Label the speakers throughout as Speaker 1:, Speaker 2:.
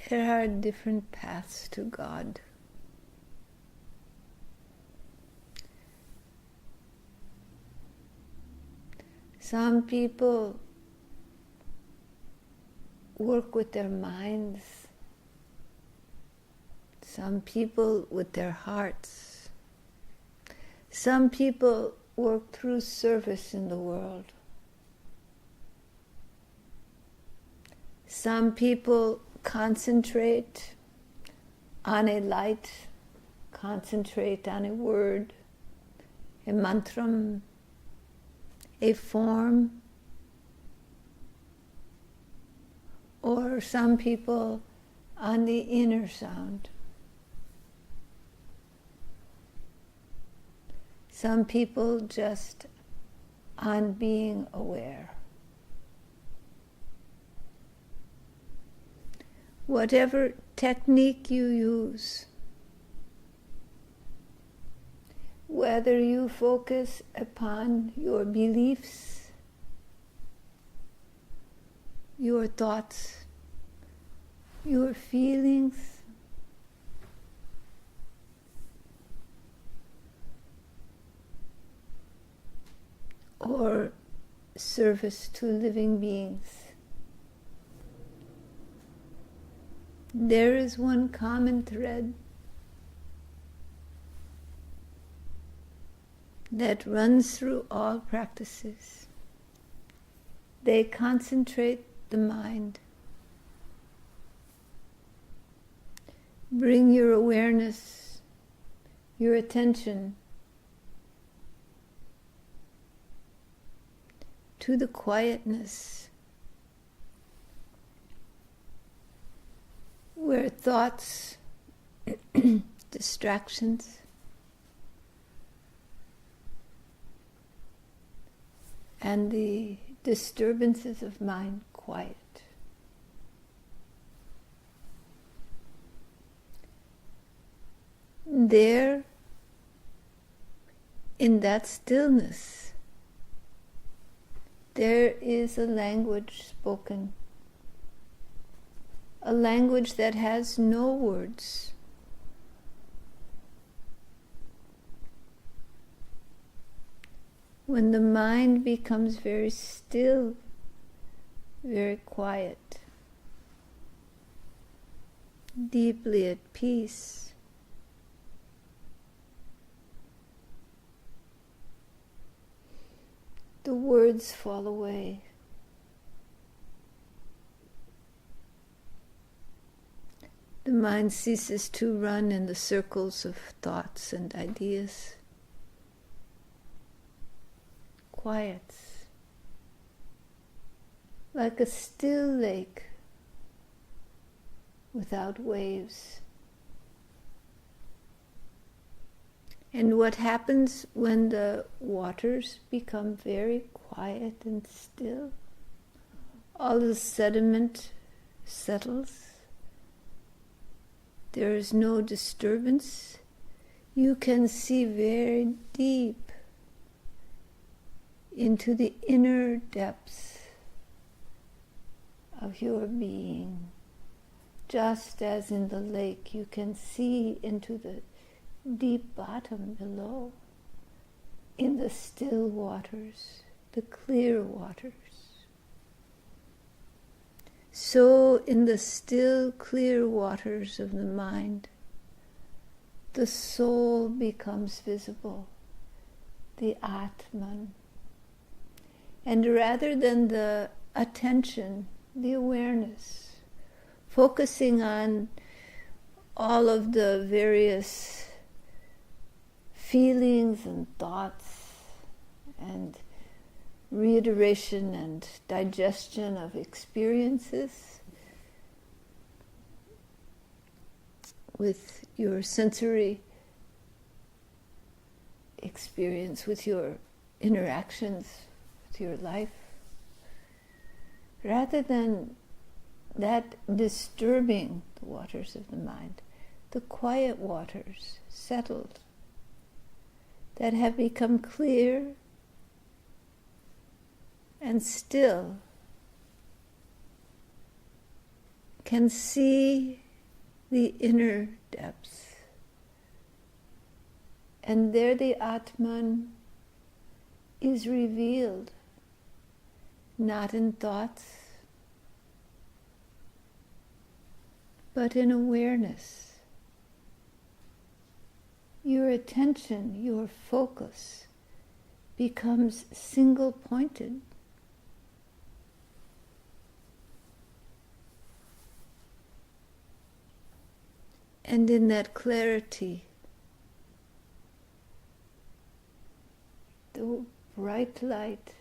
Speaker 1: There are different paths to God. Some people work with their minds, some people with their hearts, some people work through service in the world. Some people concentrate on a light, concentrate on a word, a mantram, a form, or some people on the inner sound. Some people just on being aware. Whatever technique you use, whether you focus upon your beliefs, your thoughts, your feelings, or service to living beings, there is one common thread that runs through all practices. They concentrate the mind. Bring your awareness, your attention to the quietness where thoughts, distractions, and the disturbances of mind quiet. There, in that stillness, there is a language spoken, a language that has no words. When the mind becomes very still, very quiet, deeply at peace, the words fall away. The mind ceases to run in the circles of thoughts and ideas. Quiets, like a still lake without waves. And what happens when the waters become very quiet and still? All the sediment settles. There is no disturbance. You can see very deep into the inner depths of your being. Just as in the lake you can see into the deep bottom below, in the still waters, the clear waters. So in the still clear waters of the mind, the soul becomes visible, the Atman. And rather than the attention, the awareness, focusing on all of the various feelings and thoughts and reiteration and digestion of experiences with your sensory experience, with your interactions with your life, rather than that disturbing the waters of the mind, the quiet waters, settled, that have become clear and still, can see the inner depths. And there the Atman is revealed, not in thoughts, but in awareness. Your attention, your focus becomes single-pointed. And in that clarity, the bright light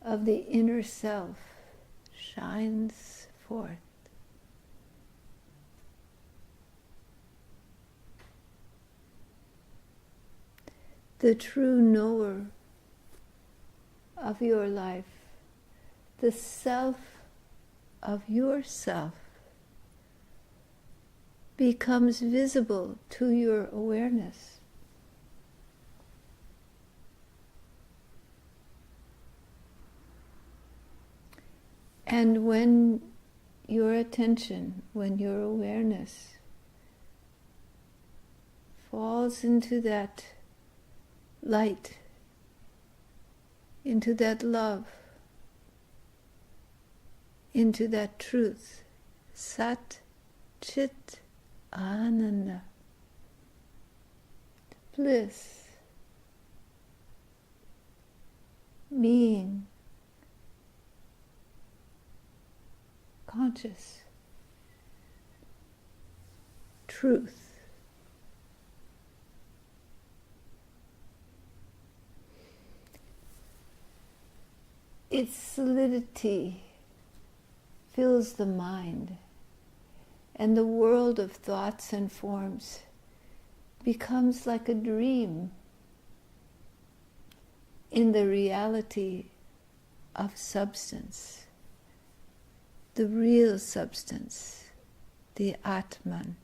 Speaker 1: of the inner self shines forth. The true knower of your life, the self of yourself, becomes visible to your awareness. And when your attention, when your awareness falls into that light, into that love, into that truth, Sat, Chit, Ananda, bliss, being, conscious, truth. Its solidity fills the mind, and the world of thoughts and forms becomes like a dream in the reality of substance, the real substance, the Atman.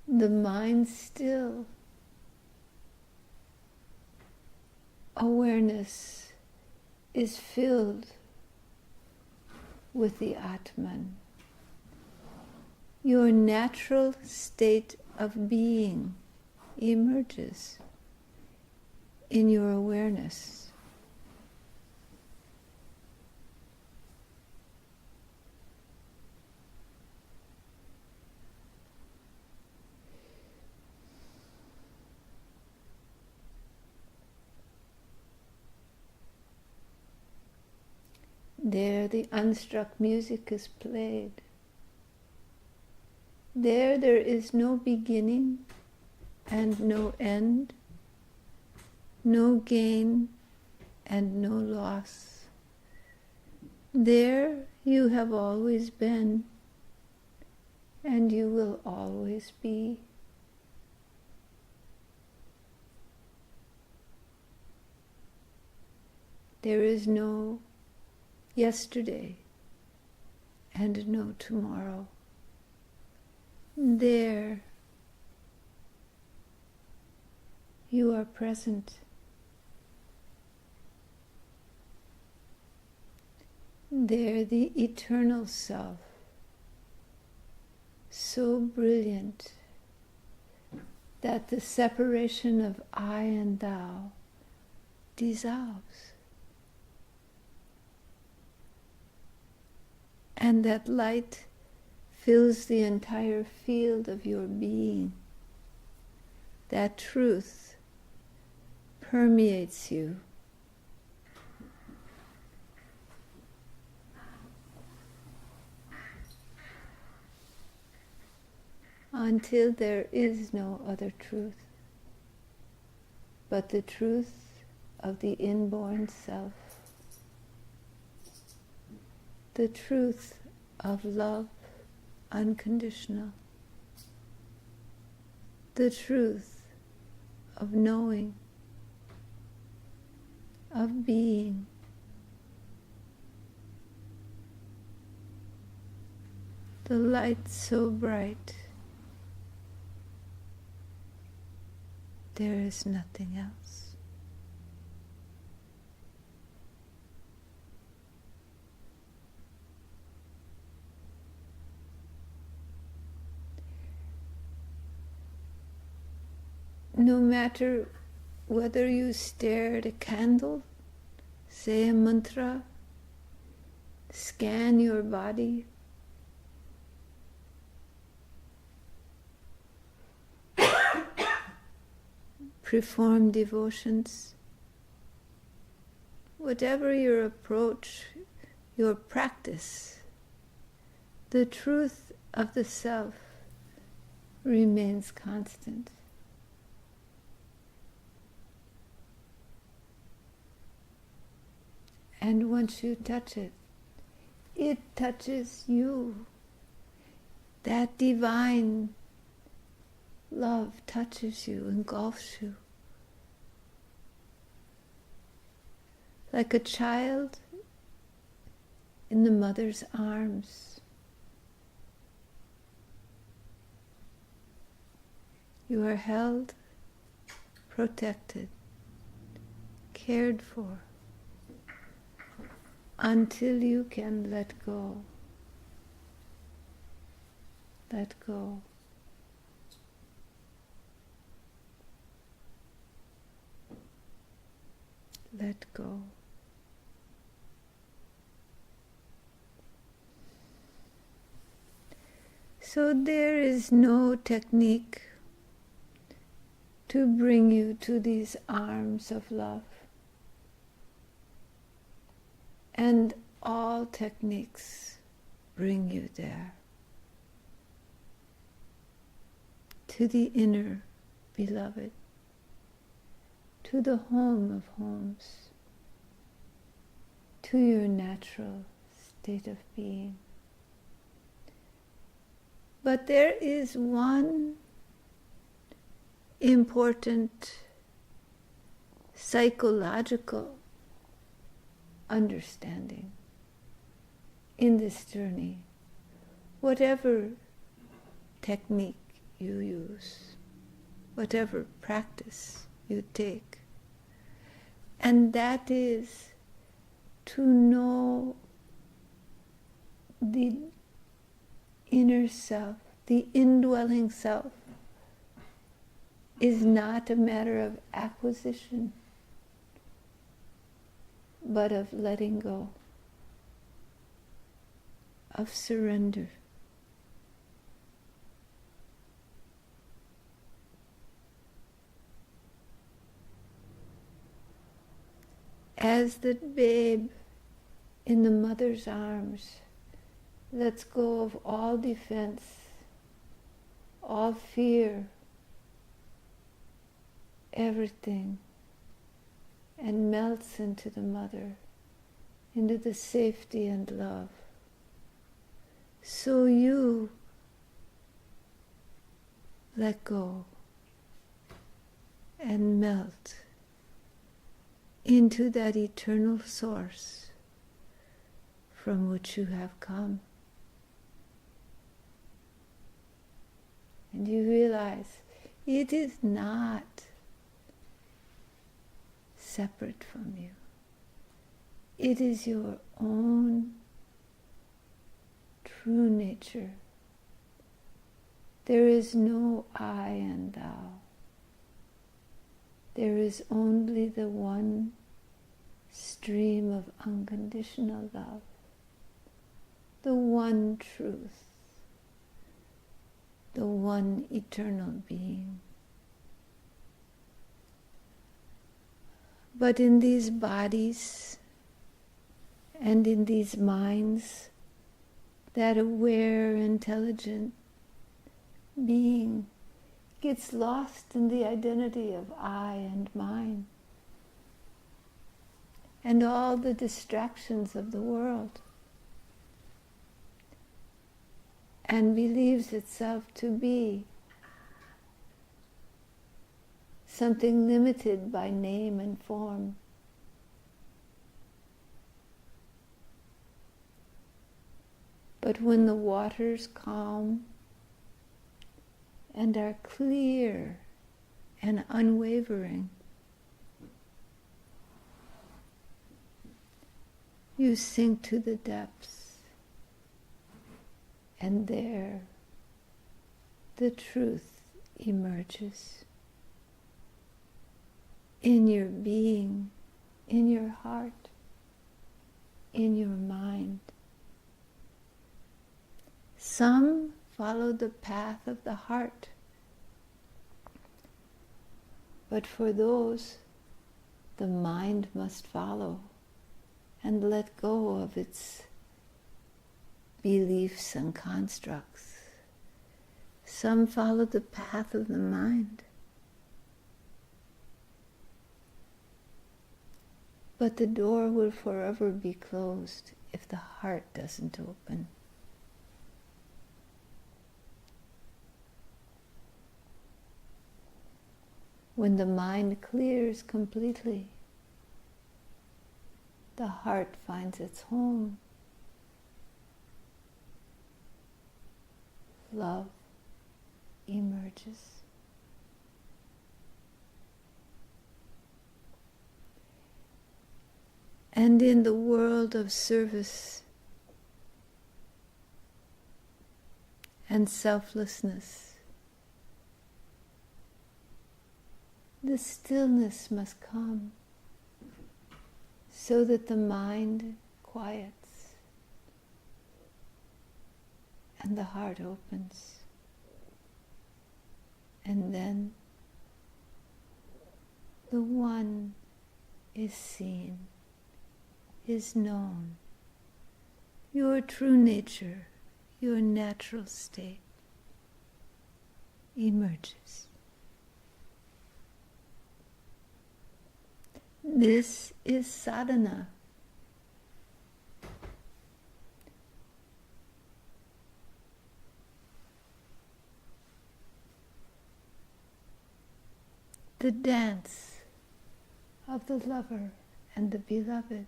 Speaker 1: The mind still, awareness is filled with the Atman. Your natural state of being emerges in your awareness. There the unstruck music is played. There is no beginning and no end, no gain and no loss. There you have always been, and you will always be. There is no yesterday and no tomorrow. There you are present. There the eternal self, so brilliant that the separation of I and thou dissolves. And that light fills the entire field of your being. That truth permeates you. Until there is no other truth, but the truth of the inborn self. The truth of love unconditional. The truth of knowing, of being. The light so bright There is nothing else. No matter whether you stare at a candle, say a mantra, scan your body, perform devotions, whatever your approach, your practice, the truth of the self remains constant. And once you touch it, it touches you. That divine love touches you, engulfs you. Like a child in the mother's arms. You are held, protected, cared for, until you can let go. Let go. Let go. So there is no technique to bring you to these arms of love. And all techniques bring you there, to the inner beloved, to the home of homes, to your natural state of being. But there is one important psychological understanding in this journey, whatever technique you use, whatever practice you take. And that is to know the inner self, the indwelling self, is not a matter of acquisition, but of letting go, of surrender. As the babe in the mother's arms lets go of all defense, all fear, everything, and melts into the mother, into the safety and love. So you let go and melt into that eternal source from which you have come. And you realize it is not separate from you. It is your own true nature. There is no I and thou. There is only the one stream of unconditional love, the one truth, the one eternal being. But in these bodies and in these minds, that aware, intelligent being gets lost in the identity of I and mine and all the distractions of the world, and believes itself to be something limited by name and form. But when the waters calm and are clear and unwavering. You sink to the depths, and there the truth emerges in your being, in your heart, in your mind. Some follow the path of the heart, but for those, the mind must follow and let go of its beliefs and constructs. Some follow the path of the mind, but the door will forever be closed if the heart doesn't open. When the mind clears completely, the heart finds its home. Love emerges. And in the world of service and selflessness, the stillness must come so that the mind quiets and the heart opens. And then the one is seen, is known. Your true nature, your natural state emerges. This is sadhana. The dance of the lover and the beloved.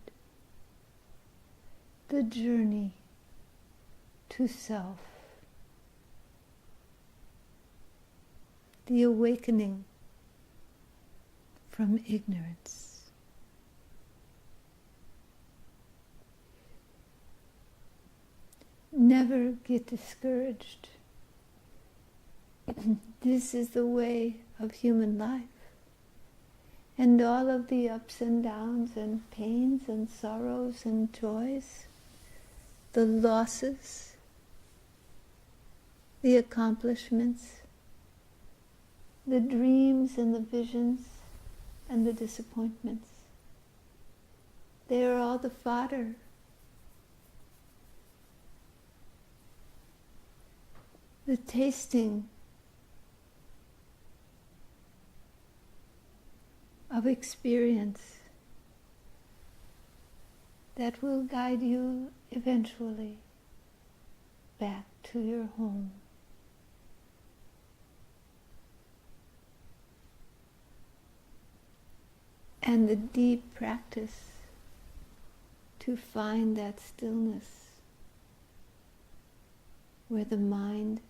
Speaker 1: The journey to self. The awakening from ignorance. Never get discouraged. This is the way of human life. And all of the ups and downs and pains and sorrows and joys, the losses, the accomplishments, the dreams and the visions and the disappointments, they are all the fodder. The tasting of experience that will guide you eventually back to your home. And the deep practice to find that stillness where the mind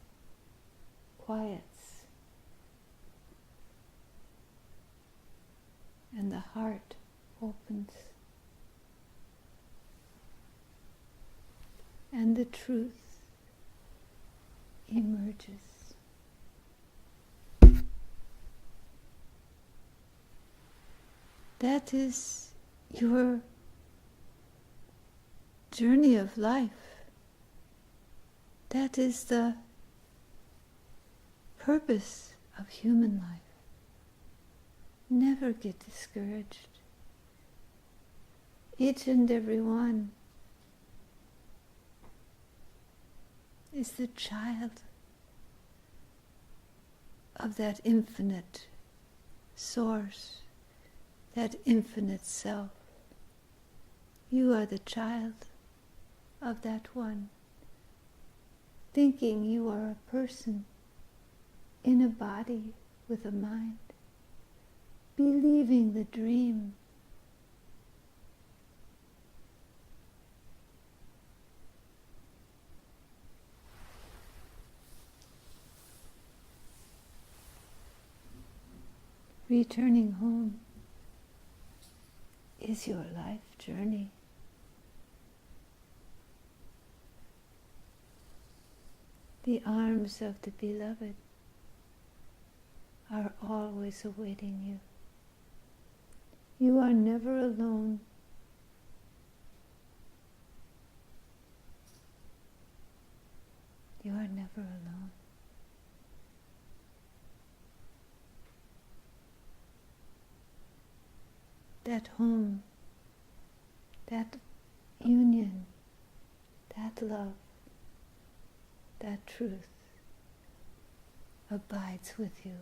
Speaker 1: quiets and the heart opens, and the truth emerges. That is your journey of life. That is the purpose of human life. Never get discouraged. Each and every one is the child of that infinite source, that infinite self. You are the child of that one, thinking you are a person in a body with a mind, believing the dream. Returning home is your life journey. The arms of the beloved are always awaiting you. You are never alone. You are never alone. That home, that union, that love, that truth abides with you